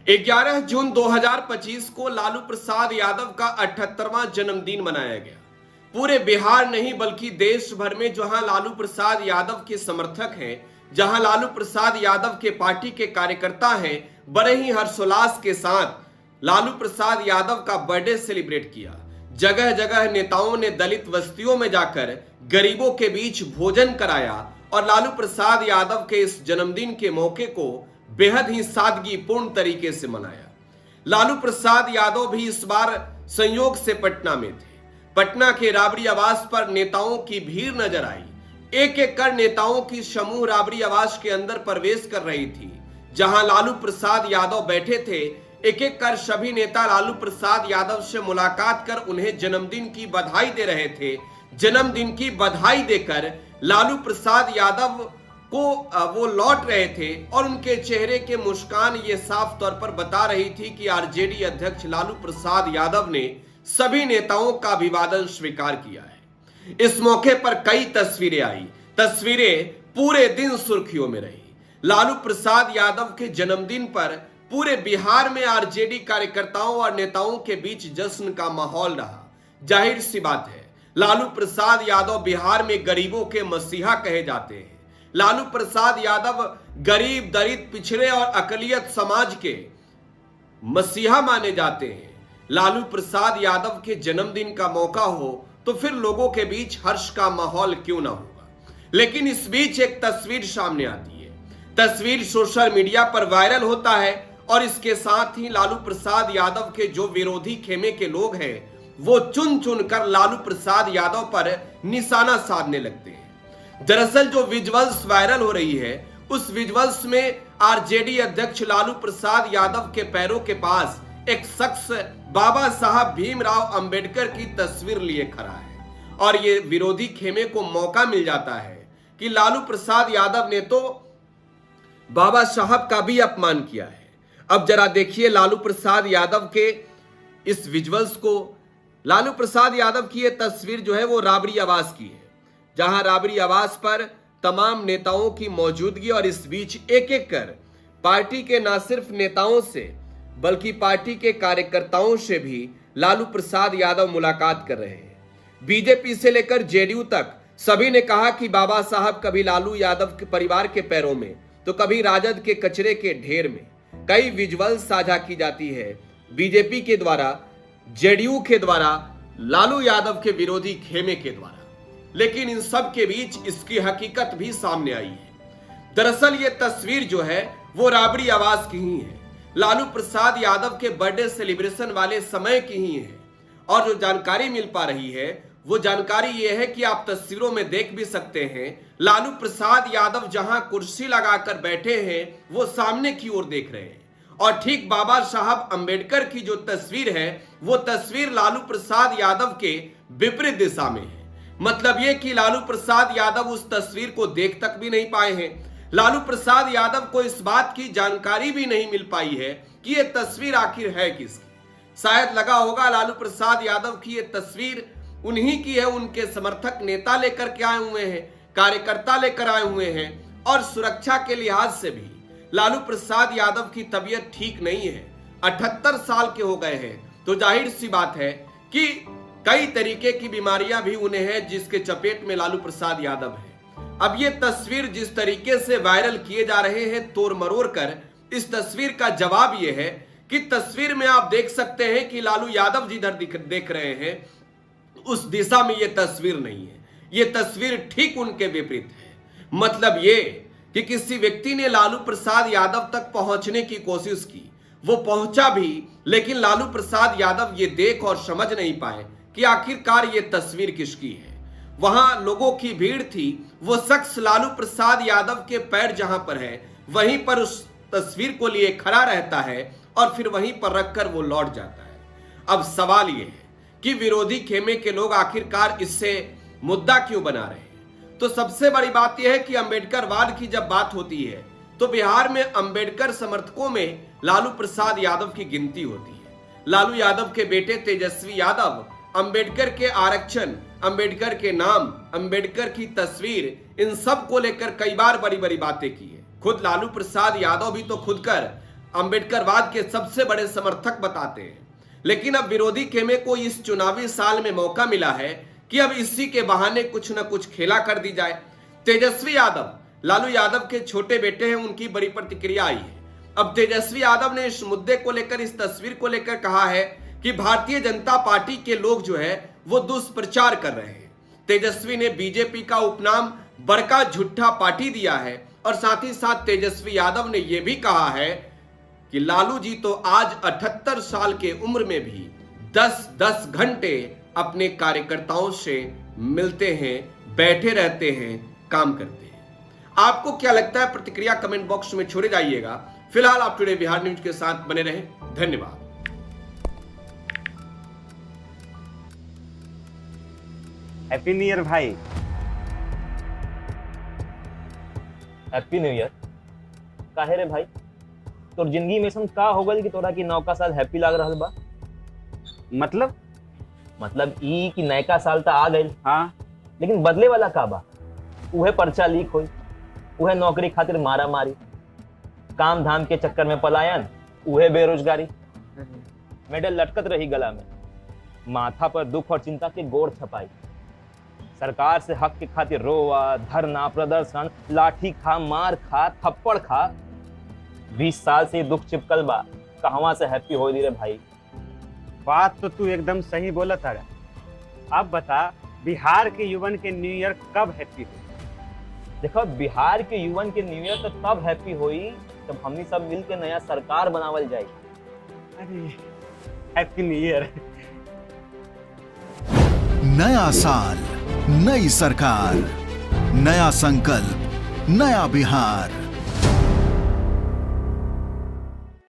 11 जून 2025 को लालू प्रसाद यादव का 78वां जन्मदिन मनाया गया। पूरे बिहार नहीं बल्कि देश भर में जहां लालू प्रसाद यादव के समर्थक हैं, जहां लालू प्रसाद यादव के पार्टी के कार्यकर्ता हैं, बड़े ही हर्षोल्लास के साथ लालू प्रसाद यादव का बर्थडे सेलिब्रेट किया। जगह जगह नेताओं ने दलित बस्तियों में जाकर गरीबों के बीच भोजन कराया और लालू प्रसाद यादव के इस जन्मदिन के मौके को बेहद ही सादगीपूर्ण तरीके से मनाया। लालू प्रसाद यादव भी इस बार संयोग से पटना में थे। पटना के राबड़ी आवास पर नेताओं की भीड़ नजर आई। एक एक कर नेताओं की समूह राबड़ी आवास के अंदर प्रवेश कर रही थी। जहां लालू प्रसाद यादव बैठे थे, एक एक कर सभी नेता लालू प्रसाद यादव से मुलाकात कर उन्हें जन्मदिन की बधाई दे रहे थे। जन्मदिन की बधाई देकर लालू प्रसाद यादव को वो लौट रहे थे और उनके चेहरे के मुस्कान ये साफ तौर पर बता रही थी कि आरजेडी अध्यक्ष लालू प्रसाद यादव ने सभी नेताओं का अभिवादन स्वीकार किया है। इस मौके पर कई तस्वीरें आई। तस्वीरें पूरे दिन सुर्खियों में रही। लालू प्रसाद यादव के जन्मदिन पर पूरे बिहार में आरजेडी कार्यकर्ताओं और नेताओं के बीच जश्न का माहौल रहा। जाहिर सी बात है, लालू प्रसाद यादव बिहार में गरीबों के मसीहा कहे जाते हैं। लालू प्रसाद यादव गरीब, दलित, पिछड़े और अकलियत समाज के मसीहा माने जाते हैं। लालू प्रसाद यादव के जन्मदिन का मौका हो तो फिर लोगों के बीच हर्ष का माहौल क्यों ना होगा। लेकिन इस बीच एक तस्वीर सामने आती है। तस्वीर सोशल मीडिया पर वायरल होता है और इसके साथ ही लालू प्रसाद यादव के जो विरोधी खेमे के लोग हैं, वो चुन चुन कर लालू प्रसाद यादव पर निशाना साधने लगते हैं। दरअसल जो विजुअल्स वायरल हो रही है, उस विजुअल्स में आरजेडी अध्यक्ष लालू प्रसाद यादव के पैरों के पास एक शख्स बाबा साहब भीमराव अंबेडकर की तस्वीर लिए खड़ा है और ये विरोधी खेमे को मौका मिल जाता है कि लालू प्रसाद यादव ने तो बाबा साहब का भी अपमान किया है। अब जरा देखिए लालू प्रसाद यादव के इस विजुअल्स को। लालू प्रसाद यादव की यह तस्वीर जो है वो राबड़ी आवास की है, जहां राबड़ी आवास पर तमाम नेताओं की मौजूदगी और इस बीच एक एक कर पार्टी के न सिर्फ नेताओं से बल्कि पार्टी के कार्यकर्ताओं से भी लालू प्रसाद यादव मुलाकात कर रहे हैं। बीजेपी से लेकर जेडीयू तक सभी ने कहा कि बाबा साहब कभी लालू यादव के परिवार के पैरों में तो कभी राजद के कचरे के ढेर में। कई विजुअल साझा की जाती है बीजेपी के द्वारा, जेडीयू के द्वारा, लालू यादव के विरोधी खेमे के द्वारा। लेकिन इन सब के बीच इसकी हकीकत भी सामने आई है। दरअसल ये तस्वीर जो है वो राबड़ी आवास की ही है। लालू प्रसाद यादव के बर्थडे सेलिब्रेशन वाले समय की ही है और जो जानकारी मिल पा रही है वो जानकारी ये है कि आप तस्वीरों में देख भी सकते हैं, लालू प्रसाद यादव जहां कुर्सी लगाकर बैठे हैं वो सामने की ओर देख रहे हैं और ठीक बाबा साहब अंबेडकर की जो तस्वीर है वो तस्वीर लालू प्रसाद यादव के विपरीत दिशा में है। मतलब ये कि लालू प्रसाद यादव उस तस्वीर को देख तक भी नहीं पाए हैं। लालू प्रसाद यादव को इस बात की जानकारी भी नहीं मिल पाई है कि ये तस्वीर आखिर है किसकी। शायद लगा होगा लालू प्रसाद यादव की ये तस्वीर उन्हीं की है, उनके समर्थक नेता लेकर के आए हुए हैं, कार्यकर्ता लेकर आए हुए हैं और सुरक्षा के लिहाज से भी लालू प्रसाद यादव की तबीयत ठीक नहीं है। 78 साल के हो गए हैं तो जाहिर सी बात है कि कई तरीके की बीमारियां भी उन्हें हैं जिसके चपेट में लालू प्रसाद यादव है। अब ये तस्वीर जिस तरीके से वायरल किए जा रहे हैं तोड़ मरोड़ कर, इस तस्वीर का जवाब ये है कि तस्वीर में आप देख सकते हैं कि लालू यादव जिधर देख रहे हैं उस दिशा में ये तस्वीर नहीं है। ये तस्वीर ठीक उनके विपरीत है। मतलब ये कि किसी व्यक्ति ने लालू प्रसाद यादव तक पहुंचने की कोशिश की, वो पहुंचा भी, लेकिन लालू प्रसाद यादव ये देख और समझ नहीं पाए कि आखिरकार ये तस्वीर किसकी है। वहां लोगों की भीड़ थी, वो शख्स लालू प्रसाद यादव के पैर जहां पर है वहीं पर उस तस्वीर को लिए खड़ा रहता है और फिर वहीं पर रखकर वो लौट जाता है। अब सवाल ये है कि विरोधी खेमे के लोग आखिरकार इससे मुद्दा क्यों बना रहे हैं। तो सबसे बड़ी बात यह है कि अंबेडकरवाद की जब बात होती है तो बिहार में अंबेडकर समर्थकों में लालू प्रसाद यादव की गिनती होती है। लालू यादव के बेटे तेजस्वी यादव अंबेडकर के आरक्षण, अंबेडकर के नाम, अंबेडकर की तस्वीर, इन सब को लेकर कई बार बड़ी बड़ी बातें की है। खुद लालू प्रसाद यादव भी तो खुद कर अंबेडकरवाद के सबसे बड़े समर्थक बताते हैं। लेकिन अब विरोधी खेमे को इस चुनावी साल में मौका मिला है कि अब इसी के बहाने कुछ न कुछ खेला कर दी जाए। तेजस्वी यादव लालू यादव के छोटे बेटे हैं, उनकी बड़ी प्रतिक्रिया आई है। अब तेजस्वी यादव ने इस मुद्दे को लेकर, इस तस्वीर को लेकर कहा है कि भारतीय जनता पार्टी के लोग जो है वो दुष्प्रचार कर रहे हैं। तेजस्वी ने बीजेपी का उपनाम बड़का झूठा पार्टी दिया है और साथ ही साथ तेजस्वी यादव ने यह भी कहा है कि लालू जी तो आज 78 साल के उम्र में भी 10-10 घंटे अपने कार्यकर्ताओं से मिलते हैं, बैठे रहते हैं, काम करते हैं। आपको क्या लगता है? प्रतिक्रिया कमेंट बॉक्स में छोड़े जाइएगा। फिलहाल आप टुडे बिहार न्यूज के साथ बने रहें। धन्यवाद। हैप्पी न्यू ईयर भाई। Happy new year. काहे रे भाई, तोर जिंदगी में ऐसा का हो गल कि तोरा की नौका साल हैप्पी लाग रहल बा? मतलब ई कि नयका साल तो आ गइल, हाँ, लेकिन बदले वाला का बा? उहे पर्चा लीक होई, उहे नौकरी खातिर मारा मारी, काम धाम के चक्कर में पलायन, उहे बेरोजगारी, मेडल लटकत रही गला में, माथा पर दुख और चिंता के गोड़ छपाई, सरकार से हक के खातिर रोवा, धरना, प्रदर्शन, लाठी खा, मार खा, थप्पड़ खा। 20 साल से दुख चिपकल बा, कहवा से हैप्पी हो रे भाई? बात तो तू एकदम सही बोला था। अब बता, बिहार के युवन के न्यू ईयर कब हैप्पी हो? देखो, बिहार के युवन के न्यू ईयर तो तब हैप्पी होई जब हमनी सब मिल के नया सरकार बनावल जाए। अरे हैप्पी न्यू ईयर। नया साल, नई सरकार, नया संकल्प, नया बिहार।